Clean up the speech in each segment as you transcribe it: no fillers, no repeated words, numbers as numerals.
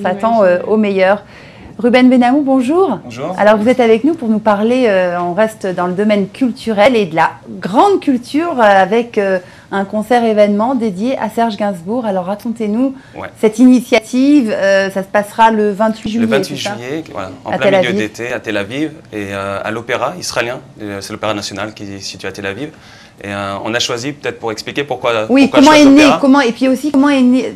s'attend au meilleur. Ruben Benamou, bonjour. Bonjour. Alors vous êtes avec nous pour nous parler, on reste dans le domaine culturel et de la grande culture avec un concert événement dédié à Serge Gainsbourg. Alors racontez-nous cette initiative, ça se passera le 28 juillet. Le 28 juillet, voilà, en plein milieu d'été à Tel Aviv et à l'opéra israélien, c'est l'opéra national qui est situé à Tel Aviv. Et on a choisi, peut-être pour expliquer pourquoi. Oui, comment est né, et puis aussi comment est né.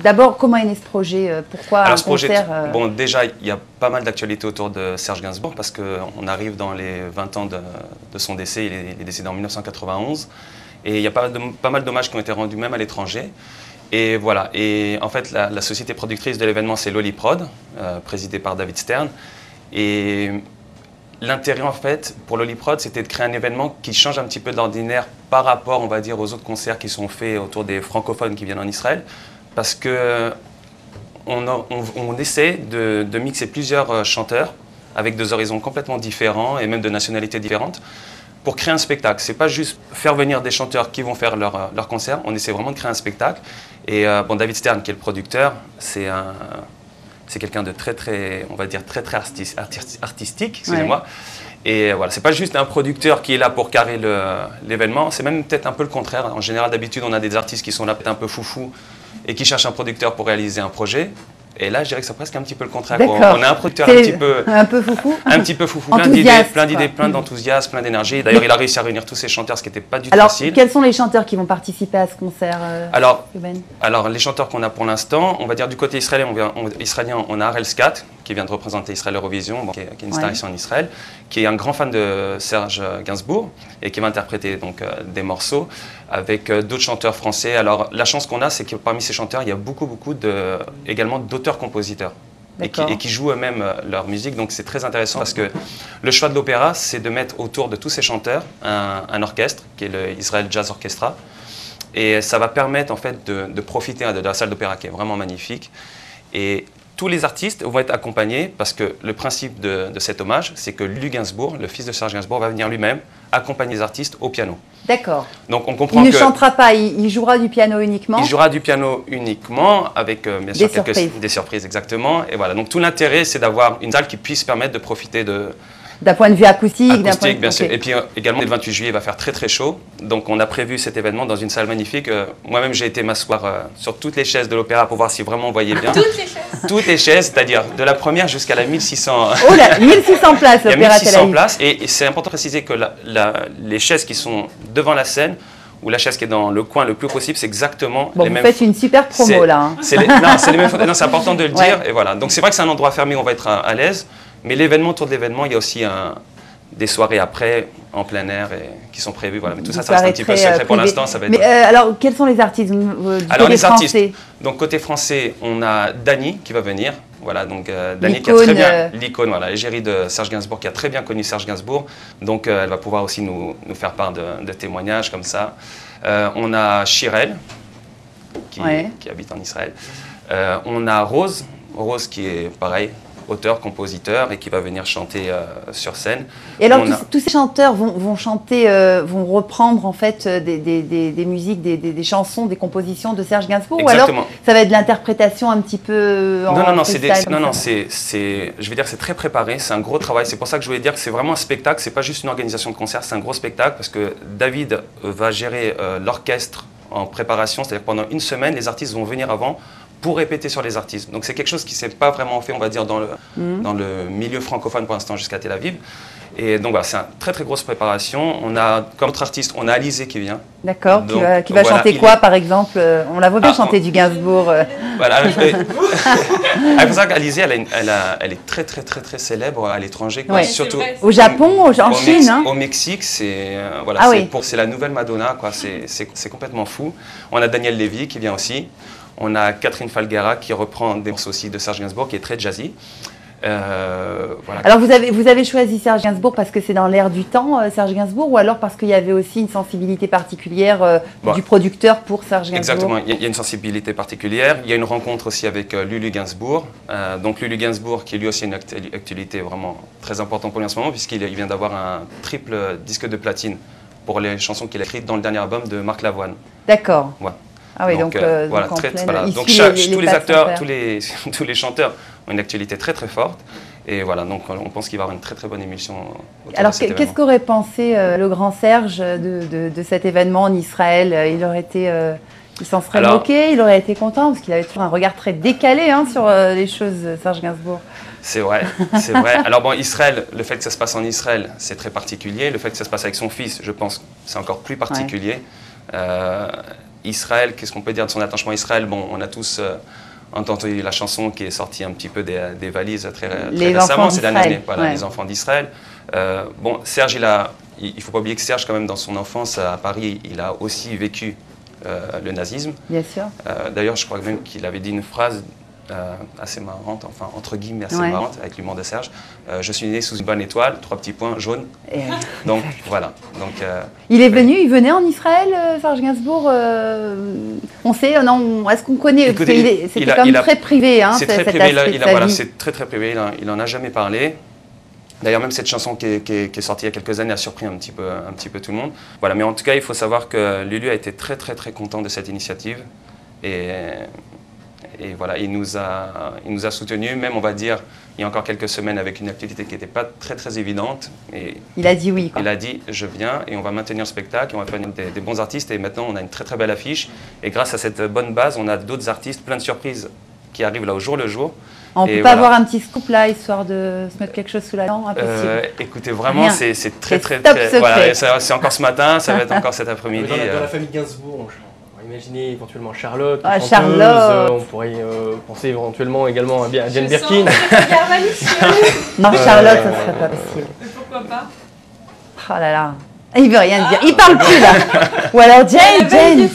D'abord, comment est né ce projet? Pourquoi Alors, un concert Bon, déjà, il y a pas mal d'actualités autour de Serge Gainsbourg parce qu'on arrive dans les 20 ans de son décès. Il est décédé en 1991. Et il y a pas mal d'hommages qui ont été rendus même à l'étranger. Et voilà. Et en fait, la société productrice de l'événement, c'est Loliprod, présidée par David Stern. Et l'intérêt, en fait, pour Loliprod, c'était de créer un événement qui change un petit peu de l'ordinaire par rapport, on va dire, aux autres concerts qui sont faits autour des francophones qui viennent en Israël. Parce qu'on essaie de mixer plusieurs chanteurs avec des horizons complètement différents et même de nationalités différentes pour créer un spectacle. Ce n'est pas juste faire venir des chanteurs qui vont faire leur concert, on essaie vraiment de créer un spectacle. Et bon, David Stern, qui est le producteur, c'est quelqu'un de très, on va dire, très artistique, excusez-moi. Et voilà, c'est pas juste un producteur qui est là pour carrer l'événement, c'est même peut-être un peu le contraire. En général, d'habitude, on a des artistes qui sont là peut-être un peu foufou et qui cherchent un producteur pour réaliser un projet. Et là, je dirais que c'est presque un petit peu le contraire. On a un producteur un peu foufou. Un petit peu foufou, plein d'idées, plein d'enthousiasme, plein d'énergie. D'ailleurs, il a réussi à réunir tous ces chanteurs, ce qui n'était pas du tout facile. Alors, quels sont les chanteurs qui vont participer à ce concert, Ruben? Alors, les chanteurs qu'on a pour l'instant, on va dire du côté israélien, on a Harel Skat, qui vient de représenter Israël Eurovision, qui est une star ici en Israël, qui est un grand fan de Serge Gainsbourg et qui va interpréter donc, des morceaux avec d'autres chanteurs français. Alors, la chance qu'on a, c'est que parmi ces chanteurs, il y a beaucoup également d'auteurs-compositeurs et qui jouent eux-mêmes leur musique. Donc, c'est très intéressant parce que le choix de l'opéra, c'est de mettre autour de tous ces chanteurs un orchestre, qui est le Israel Jazz Orchestra. Et ça va permettre en fait de profiter de la salle d'opéra qui est vraiment magnifique. Et tous les artistes vont être accompagnés parce que le principe de cet hommage, c'est que Lulu Gainsbourg, le fils de Serge Gainsbourg, va venir lui-même accompagner les artistes au piano. D'accord. Donc on comprend il ne chantera pas, il jouera du piano uniquement. Il jouera du piano uniquement avec bien sûr des surprises, exactement. Et voilà. Donc tout l'intérêt, c'est d'avoir une salle qui puisse permettre de profiter d'un point de vue acoustique, bien sûr. Et puis également, le 28 juillet, il va faire très chaud. Donc on a prévu cet événement dans une salle magnifique. Moi-même, j'ai été m'asseoir sur toutes les chaises de l'opéra pour voir si vraiment on voyait bien. Toutes les chaises. Toutes les chaises, c'est-à-dire de la première jusqu'à la 1600. Oh là, 1600 places, l'opéra. Il y a 1600 places. Et c'est important de préciser que les chaises qui sont devant la scène, ou la chaise qui est dans le coin le plus possible, c'est exactement les mêmes. Vous faites une super promo là. Hein. C'est les mêmes. Non, c'est important de le dire. Et voilà. Donc c'est vrai que c'est un endroit fermé, on va être à l'aise. Mais l'événement, autour de l'évévénement, il y a aussi des soirées après, en plein air, qui sont prévues. Voilà. Mais tout ça, ça reste un petit peu secret pour l'instant. Alors, quels sont les artistes du côté français? Donc, côté français, on a Dany qui va venir. Voilà, donc Dany qui a très bien l'icône, voilà, l'égérie de Serge Gainsbourg, qui a très bien connu Serge Gainsbourg. Donc, elle va pouvoir aussi nous faire part de témoignages comme ça. On a Shirel, qui habite en Israël. On a Rose qui est pareil, auteur, compositeur, et qui va venir chanter sur scène. Et alors, tous ces chanteurs vont chanter, vont reprendre en fait des musiques, des chansons, des compositions de Serge Gainsbourg. Exactement. Ou alors, ça va être de l'interprétation un petit peu je veux dire, c'est très préparé, c'est un gros travail. C'est pour ça que je voulais dire que c'est vraiment un spectacle, c'est pas juste une organisation de concert, c'est un gros spectacle, parce que David va gérer l'orchestre en préparation, c'est-à-dire pendant une semaine, les artistes vont venir avant pour répéter sur les artistes. Donc c'est quelque chose qui ne s'est pas vraiment fait, on va dire, dans le milieu francophone pour l'instant jusqu'à Tel Aviv. Et donc voilà, c'est une très grosse préparation. On a, comme autre artiste, on a Alizé qui vient. D'accord, qui va chanter quoi par exemple? On la voit bien chanter du Gainsbourg. Voilà, c'est pour ça qu'Alizé, elle est très célèbre à l'étranger. Ouais. Surtout au Japon, en Chine. Au Mexique, c'est la nouvelle Madonna, c'est complètement fou. On a Daniel Lévy qui vient aussi. On a Catherine Falguera qui reprend des morceaux aussi de Serge Gainsbourg, qui est très jazzy. Voilà. Alors vous avez choisi Serge Gainsbourg parce que c'est dans l'air du temps, Serge Gainsbourg, ou alors parce qu'il y avait aussi une sensibilité particulière du producteur pour Serge Gainsbourg? Exactement, il y a une sensibilité particulière. Il y a une rencontre aussi avec Lulu Gainsbourg. Donc Lulu Gainsbourg, qui lui aussi a une actualité vraiment très importante pour lui en ce moment, puisqu'il vient d'avoir un triple disque de platine pour les chansons qu'il a écrites dans le dernier album de Marc Lavoine. D'accord. Voilà. Ah oui, donc voilà, donc donc tous les acteurs, tous les chanteurs ont une actualité très très forte. Et voilà, donc on pense qu'il va y avoir une très très bonne émulsion. Alors qu'est-ce qu'aurait pensé le grand Serge de cet événement en Israël? Il s'en serait moqué, il aurait été content parce qu'il avait toujours un regard très décalé sur les choses, Serge Gainsbourg. C'est vrai, c'est vrai. Alors bon, Israël, le fait que ça se passe en Israël, c'est très particulier. Le fait que ça se passe avec son fils, je pense que c'est encore plus particulier. Ouais. Israël, qu'est-ce qu'on peut dire de son attachement à Israël? Bon, on a tous entendu la chanson qui est sortie un petit peu des valises très récemment, ces dernières années. Voilà, ouais. Les enfants d'Israël. Bon, Serge, il ne faut pas oublier que Serge, quand même, dans son enfance à Paris, il a aussi vécu le nazisme. Bien sûr. D'ailleurs, je crois même qu'il avait dit une phrase assez marrante, enfin entre guillemets assez marrante, avec l'humour de Serge. Je suis né sous une bonne étoile, 3 petits points, jaune. Donc voilà. Donc, il venait en Israël, Serge Gainsbourg. On sait, non, est-ce qu'on connaît? C'était quand même très privé. Hein, c'est très privé, voilà, c'est très très privé, il n'en a jamais parlé. D'ailleurs, même cette chanson qui est sortie il y a quelques années a surpris un petit peu tout le monde. Voilà, mais en tout cas, il faut savoir que Lulu a été très très très content de cette initiative. Et voilà, il nous a soutenus, même on va dire, il y a encore quelques semaines avec une activité qui n'était pas très très évidente. Et il a dit oui. Quoi. Il a dit je viens et on va maintenir le spectacle, on va faire des bons artistes et maintenant on a une très très belle affiche. Et grâce à cette bonne base, on a d'autres artistes, plein de surprises qui arrivent là au jour le jour. On ne peut pas avoir un petit scoop là, histoire de se mettre quelque chose sous la dent? Impossible. Écoutez, vraiment, c'est très très... Voilà, c'est encore ce matin, ça va être encore cet après-midi. Dans la famille Gainsbourg, on va imaginer éventuellement Charlotte, Charlotte. On pourrait penser éventuellement également à Jane Birkin. Non, Charlotte, ça ne serait pas possible. Pourquoi pas? Oh là là, il veut rien dire, il parle plus là. Ou alors Jane.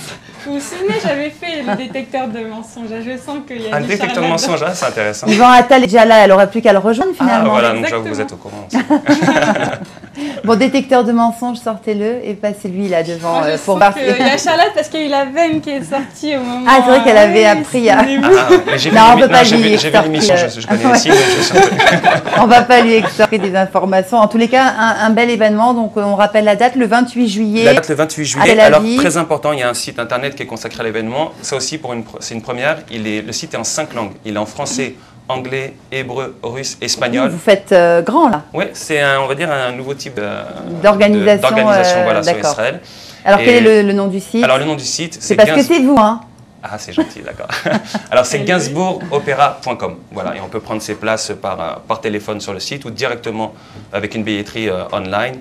Vous vous souvenez, j'avais fait le détecteur de mensonges. Je sens qu'il y a un détecteur de mensonges, c'est intéressant. Yvan Attal est déjà là, elle aurait plus qu'à le rejoindre finalement. Ah voilà, donc là vous êtes au courant. Bon, détecteur de mensonges, sortez-le et passez-lui là devant pour voir. Il y a Charlotte parce qu'il y a eu la veine qui est sortie au moment. Ah, c'est vrai qu'elle avait appris à. Non, on ne peut pas lui extorquer. J'ai vu l'émission, je connais aussi. On ne va pas lui extorquer des informations. En tous les cas, un bel événement. Donc, on rappelle la date, le 28 juillet. La date, le 28 juillet. Alors, très important, il y a un site internet qui est consacré à l'événement. Ça aussi, c'est une première. Le site est en 5 langues. Il est en français, anglais, hébreu, russe, espagnol. Vous faites grand là. Oui, c'est on va dire un nouveau type d'organisation voilà, sur Israël. Alors quel est le nom du site? Alors le nom du site, c'est parce que c'est vous, hein. Ah, c'est gentil, d'accord. Alors c'est gainsbouropéra.com. Voilà, et on peut prendre ses places par téléphone sur le site ou directement avec une billetterie online.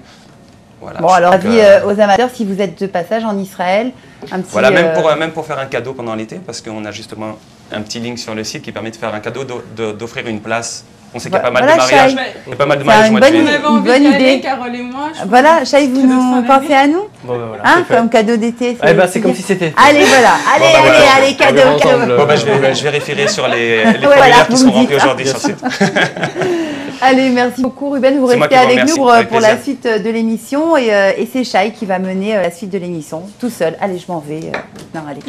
Voilà, bon, alors avis aux amateurs, si vous êtes de passage en Israël, un petit... Voilà, même pour faire un cadeau pendant l'été, parce qu'on a justement un petit link sur le site qui permet de faire un cadeau, d'offrir une place. On sait qu'il y a pas mal de mariages. Il y a pas mal de mariages. Une bonne idée. Carole et moi. Voilà, Chai, vous nous pensez à nous? Bon, ben voilà, hein, comme cadeau d'été. C'est comme si c'était. Allez, voilà. Allez, cadeau. Bon, je vérifierai sur les formulaires qui seront remplis aujourd'hui sur le site. Allez, merci beaucoup Ruben, vous restez avec nous pour la suite de l'émission et c'est Chai qui va mener la suite de l'émission tout seul. Allez, je m'en vais. Non, allez.